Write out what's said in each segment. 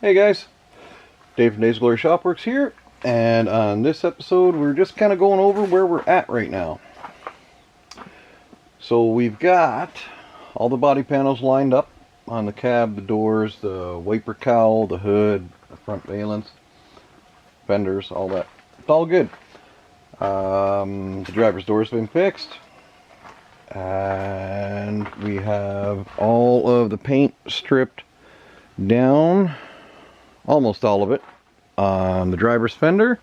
Hey guys, Dave from Dave's Glory Shopworks here, and on this episode we're just kind of going over where we're at right now. So we've got all the body panels lined up on the cab, the doors, the wiper cowl, the hood, the front valence, fenders, all that. It's all good. The driver's door's been fixed, and we have all of the paint stripped down. Almost all of it on the driver's fender.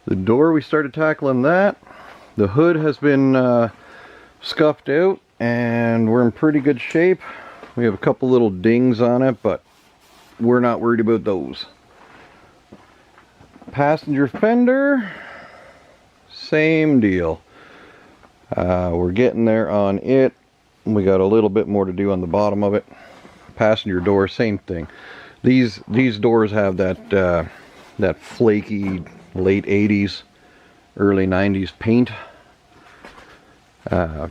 The door, we started tackling that. The hood has been scuffed out and we're in pretty good shape. We have a couple little dings on it, but we're not worried about those. Passenger fender, same deal. We're getting there on it. We got a little bit more to do on the bottom of it. Passenger door, same thing. These doors have that flaky late 80s, early 90s paint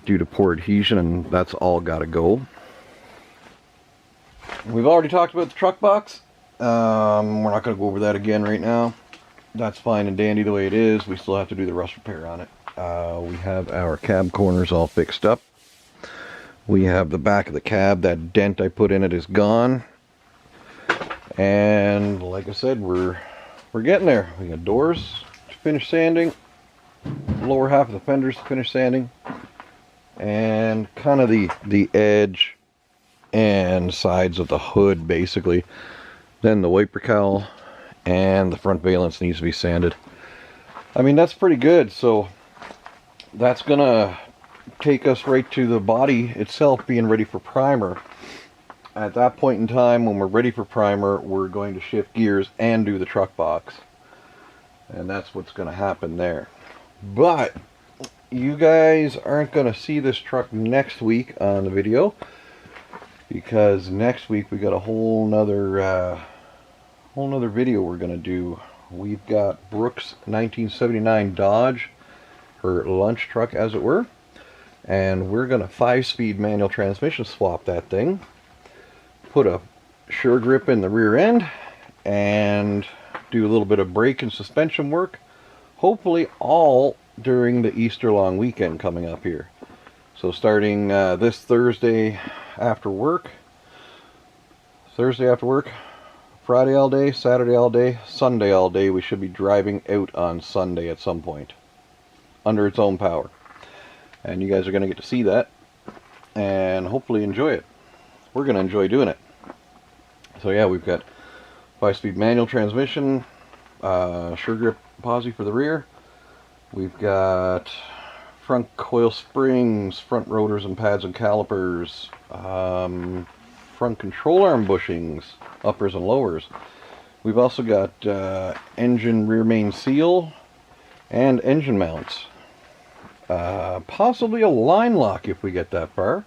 due to poor adhesion, and that's all got to go. We've already talked about the truck box. We're not going to go over that again right now. That's fine and dandy the way it is. We still have to do the rust repair on it. We have our cab corners all fixed up. We have the back of the cab. That dent I put in it is gone. And like I said, we're getting there. We got doors to finish sanding, lower half of the fenders to finish sanding, and kind of the edge and sides of the hood basically. Then the wiper cowl and the front valence needs to be sanded. I mean, that's pretty good. So that's gonna take us right to the body itself being ready for primer. At that point in time, when we're ready for primer, we're going to shift gears and do the truck box. And that's what's going to happen there. But you guys aren't going to see this truck next week on the video, because next week we got a whole nother video we're going to do. We've got Brooks 1979 Dodge, her lunch truck as it were, and we're going to 5-speed manual transmission swap that thing. Put a sure grip in the rear end and do a little bit of brake and suspension work, hopefully all during the Easter long weekend coming up here. So starting this Thursday after work, Friday all day, Saturday all day, Sunday all day. We should be driving out on Sunday at some point under its own power, and you guys are going to get to see that and hopefully enjoy it. We're going to enjoy doing it. So yeah, we've got 5-speed manual transmission, sure grip posi for the rear. We've got front coil springs, front rotors and pads and calipers, front control arm bushings, uppers and lowers. We've also got engine rear main seal and engine mounts. Possibly a line lock if we get that far.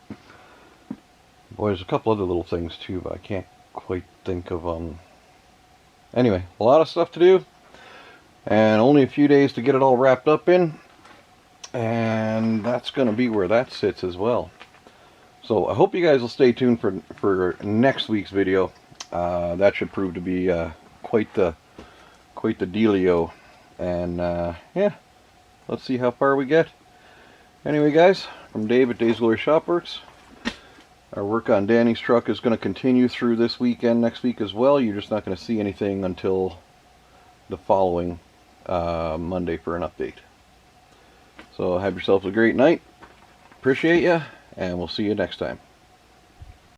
Boy, there's a couple other little things too, but I can't quite think of them. Anyway, a lot of stuff to do, and only a few days to get it all wrapped up in, and that's going to be where that sits as well. So I hope you guys will stay tuned for next week's video. That should prove to be quite the dealio, and yeah, let's see how far we get. Anyway, guys, from Dave at Dave's Glory Shopworks. Our work on Danny's truck is going to continue through this weekend, next week as well. You're just not going to see anything until the following Monday for an update. So have yourselves a great night. Appreciate you, and we'll see you next time.